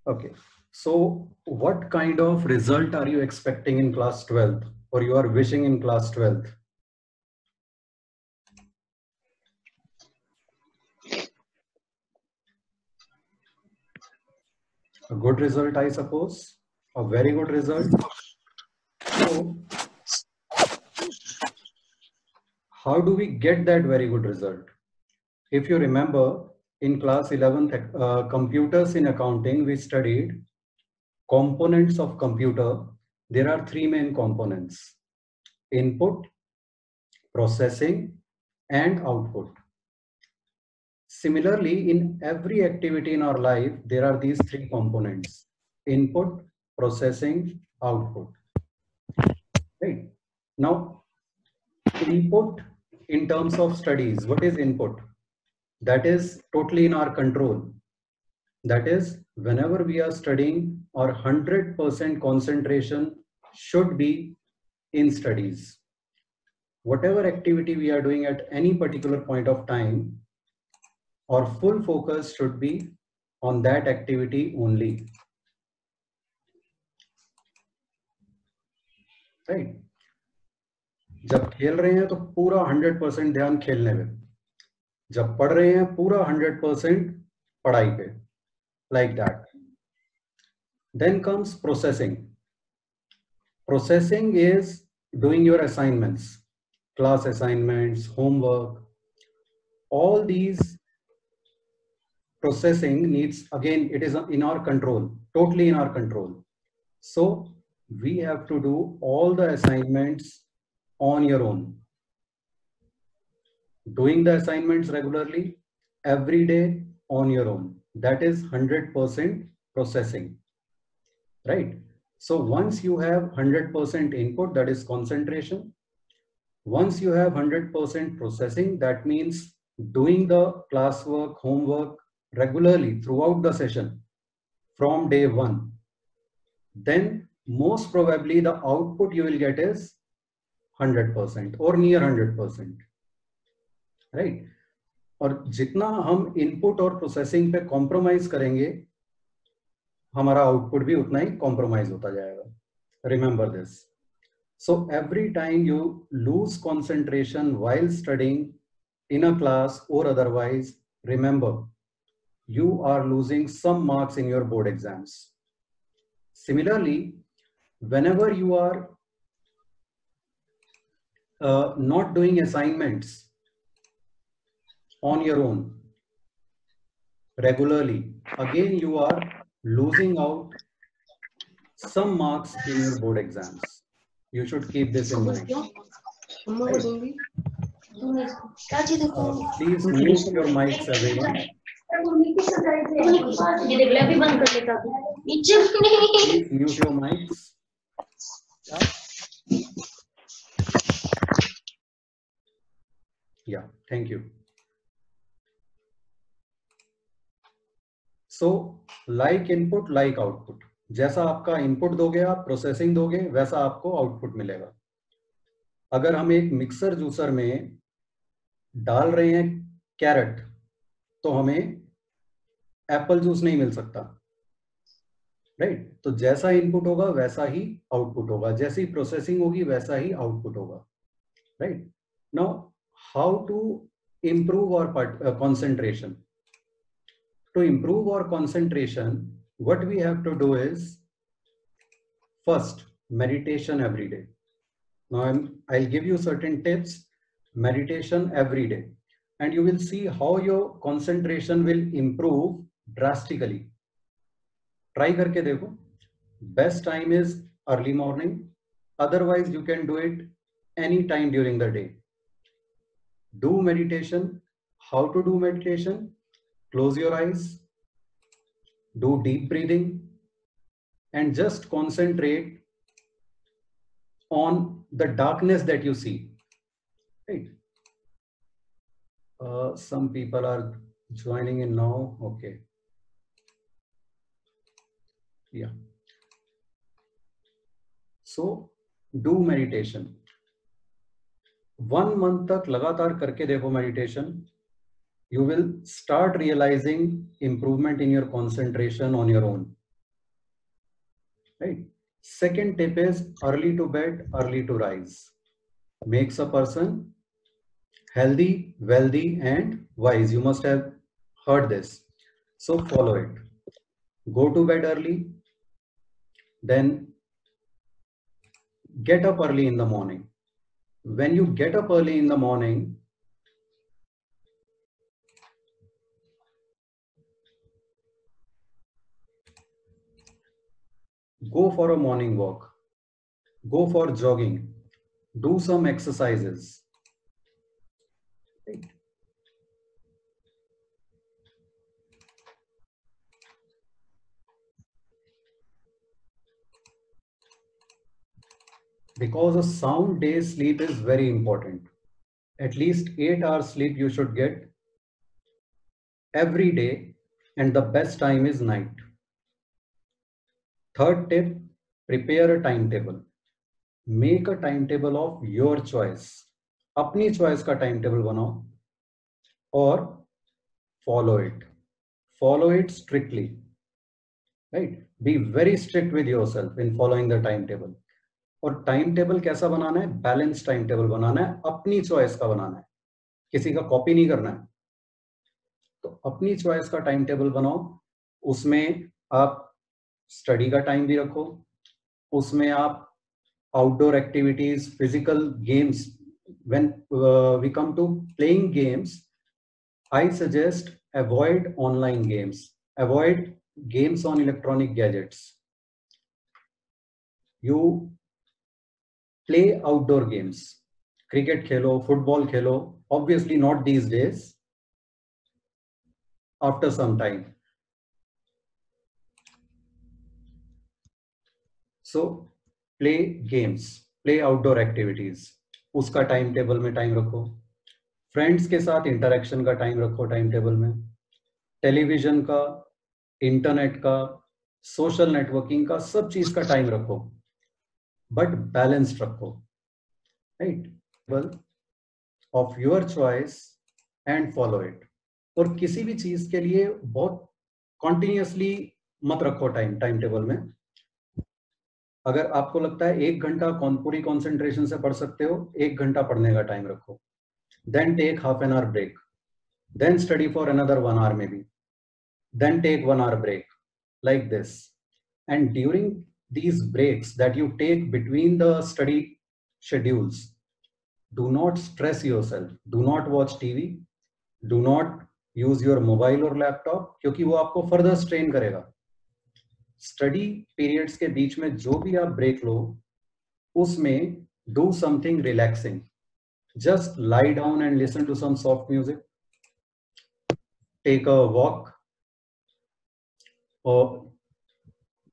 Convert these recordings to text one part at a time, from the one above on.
Okay. So what kind of result are you expecting in class 12th, or you are wishing in class 12th? A good result, I suppose. A very good result. So how do we get that very good result? If you remember, in class 11th, computers in accounting, we studied components of computer. There are three main components: input, processing, and output. Similarly, in every activity in our life, there are these three components: input, processing, output. Right? Now, input in terms of studies, what is input? That is totally in our control. That is, whenever we are studying, our 100% concentration should be in studies. Whatever activity we are doing at any particular point of time, our full focus should be on that activity only. Right? जब खेल रहे हैं तो पूरा 100% ध्यान खेलने में, जब पढ़ रहे हैं पूरा 100% पढ़ाई पे, like that. Then comes processing. Processing is doing your assignments, class assignments, homework. All these processing needs, again, it is in our control, totally in our control. So we have to do all the assignments on your own. Doing the assignments regularly, every day on your own. That is 100% processing, right? So once you have 100% input, that is concentration. Once you have 100% processing, that means doing the classwork, homework regularly throughout the session from day one. Then most probably the output you will get is 100% or near 100%, right? और जितना हम input और processing पे compromise करेंगे, हमारा output भी उतना ही compromise होता जाएगा. Remember this. So every time you lose concentration while studying in a class or otherwise, remember, you are losing some marks in your board exams. Similarly, whenever you are not doing assignments on your own regularly, again you are losing out some marks in your board exams. You should keep this in mind. Right? Please mute your mics, everyone. Please mute your mics. Yeah, thank you. So, like input, like output. जैसा आपका input दोगे आप, processing दोगे, वैसा आपको output मिलेगा. अगर हम एक मिक्सर जूसर में डाल रहे हैं कैरेट, तो हमें एप्पल जूस नहीं मिल सकता, राइट? तो जैसा इनपुट होगा वैसा ही आउटपुट होगा, जैसी प्रोसेसिंग होगी वैसा ही आउटपुट होगा, right? Now how to improve our concentration? To improve our concentration, what we have to do is, first, meditation every day. Now I'll give you certain tips. Meditation every day, and you will see how your concentration will improve drastically. Try करके देखो. Best time is early morning. Otherwise, you can do it any time during the day. Do meditation. How to do meditation? Close your eyes. Do deep breathing and just concentrate on the darkness that you see, right? Some people are joining in now. Okay. Yeah. So do meditation. 1 month तक लगातार करके देखो meditation. You will start realizing improvement in your concentration on your own. right? Second tip is early to bed, early to rise. Makes a person healthy, wealthy, and wise. You must have heard this. So follow it. Go to bed early, then get up early in the morning. When you get up early in the morning, go for a morning walk, go for jogging, do some exercises. Right? Because a sound day's sleep is very important. At least 8 hours sleep you should get every day, and the best time is night. Third tip, prepare a timetable. Make a timetable of your choice. अपनी choice का timetable बनाओ और follow it. Follow it strictly. Right? Be very strict with yourself in following the timetable. और time table कैसा बनाना है? Balance time table बनाना है, अपनी choice का बनाना है, किसी का कॉपी नहीं करना है। तो अपनी चॉइस का टाइम टेबल बनाओ, उसमें आप स्टडी का टाइम भी रखो, उसमें आप outdoor activities, physical games, when we come to playing games, I suggest avoid online games, avoid games on electronic gadgets. You play outdoor games. Cricket Khelo, football Khelo. Obviously not these days. After some time. So play games, play outdoor activities. उसका time table में time रखो. Friends के साथ interaction का time रखो time table में. Television का, internet का, सोशल नेटवर्किंग का, सब चीज का टाइम रखो, बट बैलेंस्ड रखो. Right? Well, of your choice and follow it. और किसी भी चीज के लिए बहुत कॉन्टिन्यूसली मत रखो टाइम टेबल में. अगर आपको लगता है 1 घंटा पूरी कॉन्सेंट्रेशन से पढ़ सकते हो, 1 घंटा पढ़ने का टाइम रखो. Then take half an hour break, then study for another 1 hour maybe, then take 1 hour break, like this. And during these breaks that you take between the study schedules, do not stress yourself, do not watch TV, do not use your mobile or laptop, क्योंकि वो आपको further strain करेगा. Study periods के बीच में जो भी आप break लो, उसमें do something relaxing. Just lie down and listen to some soft music, take a walk, or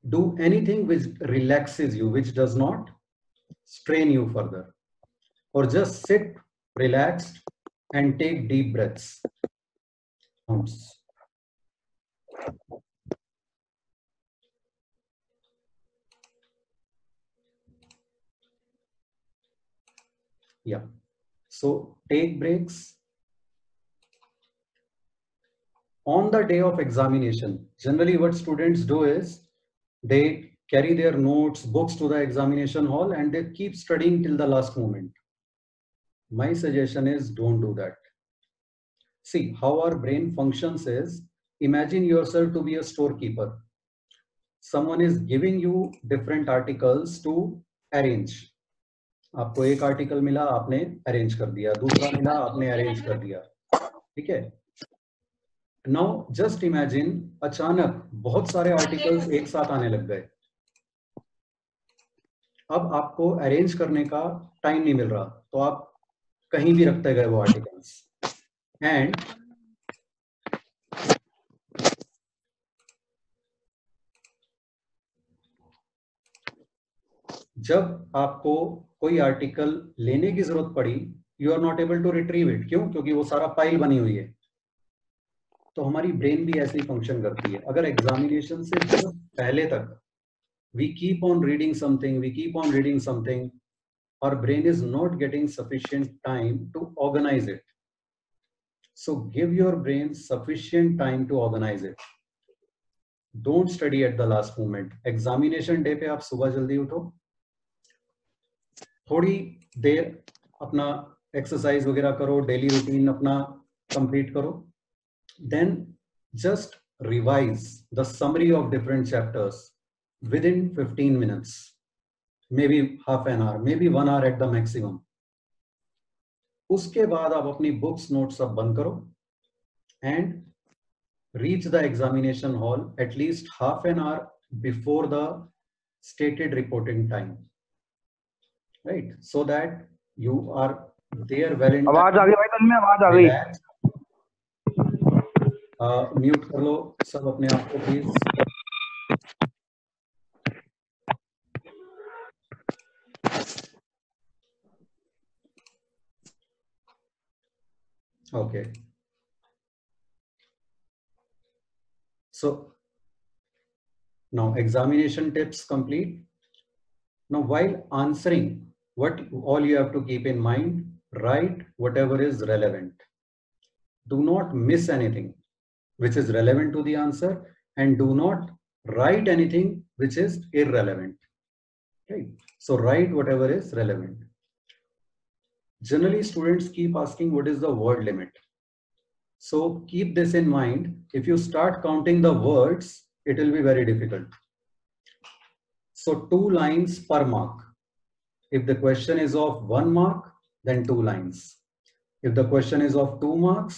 do anything which relaxes you, which does not strain you further. Or just sit relaxed and take deep breaths. Yeah. So take breaks. On the day of examination, generally what students do is they carry their notes, books to the examination hall and they keep studying till the last moment. My suggestion is don't do that. See, how our brain functions is, imagine yourself to be a storekeeper. Someone is giving you different articles to arrange. आपको एक article मिला, आपने arrange कर दिया, दूसरा मिला, आपने arrange कर दिया. ठीक है? नाउ जस्ट इमेजिन अचानक बहुत सारे आर्टिकल्स एक साथ आने लग गए. अब आपको अरेंज करने का टाइम नहीं मिल रहा, तो आप कहीं भी रखते गए वो आर्टिकल्स. एंड जब आपको कोई आर्टिकल लेने की जरूरत पड़ी, you are not able to retrieve it. क्यों? क्योंकि वो सारा फाइल बनी हुई है. तो हमारी ब्रेन भी ऐसे ही फंक्शन करती है. अगर एग्जामिनेशन से पहले तक we keep on reading something, our brain is not getting sufficient time to organize it. So give your brain sufficient time to organize it. Don't study at the last moment. Examination day पे आप सुबह जल्दी उठो, थोड़ी देर अपना exercise वगैरह करो, daily routine अपना कंप्लीट करो, then just revise the summary of different chapters within 15 minutes, maybe half an hour, maybe 1 hour at the maximum. उसके बाद आप अपनी बुक्स नोट्स सब बंद करो and reach the examination hall at least half an hour before the stated reporting time, right? So that you are there well in time. आवाज आ गई भाई, तन में आवाज आ गई। म्यूट कर लो सब अपने आप को please. Okay, so now examination tips complete. Now while answering, what all you have to keep in mind, write whatever is relevant. Do not miss anything which is relevant to the answer, and do not write anything which is irrelevant, right? So write whatever is relevant. Generally students keep asking what is the word limit, so keep this in mind. If you start counting the words, it will be very difficult. So 2 lines per mark. If the question is of 1 mark, then 2 lines. If the question is of 2 marks,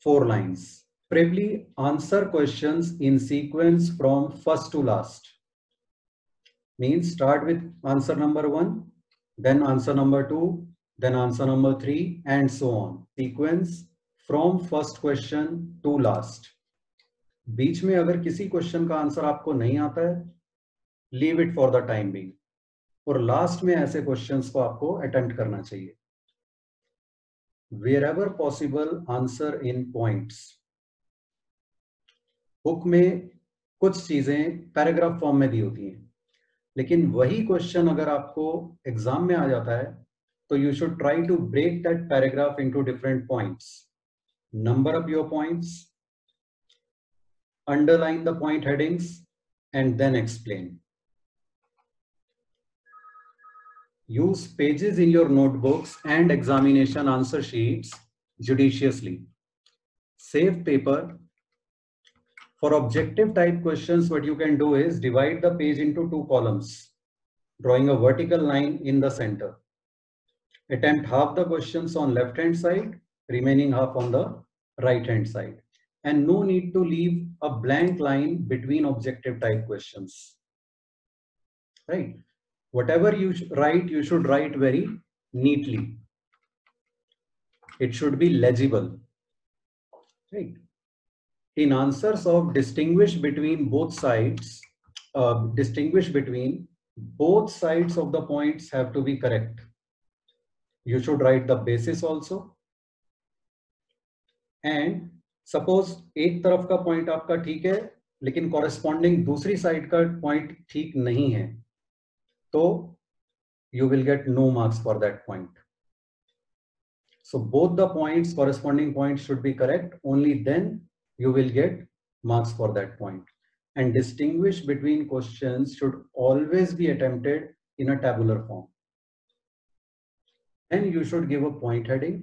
4 lines. Preferably answer questions in sequence from first to last. Means start with answer number 1, then answer number 2, then answer number 3, and so on. Sequence from first question to last. बीच में अगर किसी question का answer आपको नहीं आता है, leave it for the time being, और last में ऐसे क्वेश्चंस को आपको अटेम्प्ट करना चाहिए। Wherever possible, answer in points. Book में कुछ चीजें पैराग्राफ फॉर्म में दी होती हैं, लेकिन वही क्वेश्चन अगर आपको एग्जाम में आ जाता है तो you should try to break that paragraph into different points, number up your points, underline the point headings, and then explain. Use pages in your notebooks and examination answer sheets judiciously. Save paper. For objective type questions, what you can do is divide the page into 2 columns, drawing a vertical line in the center. Attempt half the questions on left hand side, remaining half on the right hand side. And no need to leave a blank line between objective type questions, right? Whatever you write, you should write very neatly. It should be legible, right? In answers of distinguish between both sides, both sides of the points have to be correct. You should write the basis also. And suppose एक तरफ का point आपका ठीक है लेकिन corresponding दूसरी side का point ठीक नहीं है, तो you will get no marks for that point. So both the points, corresponding point should be correct, only then you will get marks for that point. And distinguish between questions should always be attempted in a tabular form. And you should give a point heading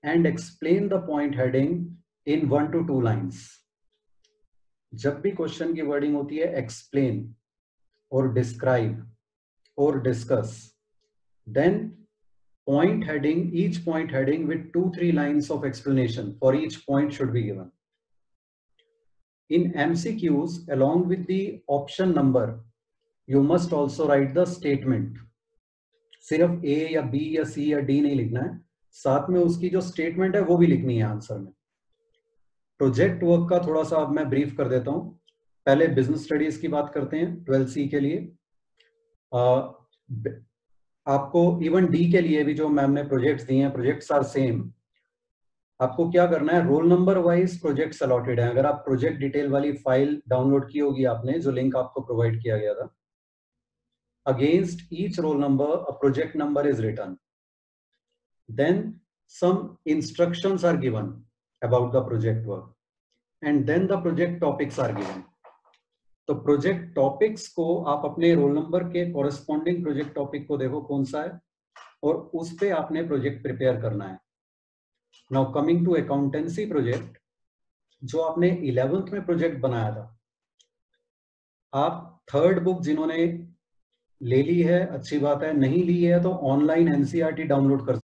and explain the point heading in 1 to 2 lines. जब भी question की wording होती है explain or describe or discuss, then point heading, each point heading with 2-3 lines of explanation for each point should be given. In MCQs, along with the option number, you must also write the statement. सिर्फ A या B या C या D नहीं लिखना है, साथ में उसकी जो स्टेटमेंट है वो भी लिखनी है आंसर में. प्रोजेक्ट वर्क का थोड़ा सा अब मैं ब्रीफ कर देता हूँ. पहले बिजनेस स्टडीज की बात करते हैं 12C के लिए. आपको इवन D के लिए भी जो मैम ने प्रोजेक्ट्स दिए हैं, प्रोजेक्ट्स आर सेम. आपको क्या करना है, roll number wise projects allotted है. अगर आप प्रोजेक्ट डिटेल वाली फाइल डाउनलोड की होगी आपने, जो लिंक आपको प्रोवाइड किया गया था, against each roll number a project number is written. Then some instructions are given about the project work, and then the project topics are given. तो प्रोजेक्ट टॉपिक्स को आप अपने रोल नंबर के corresponding project topic को देखो कौन सा है, और उस पे आपने प्रोजेक्ट प्रिपेयर करना है। Now coming to accountancy project, जो आपने 11th में प्रोजेक्ट बनाया था, आप थर्ड बुक जिन्होंने ले ली है अच्छी बात है, नहीं ली है तो ऑनलाइन एनसीईआरटी डाउनलोड कर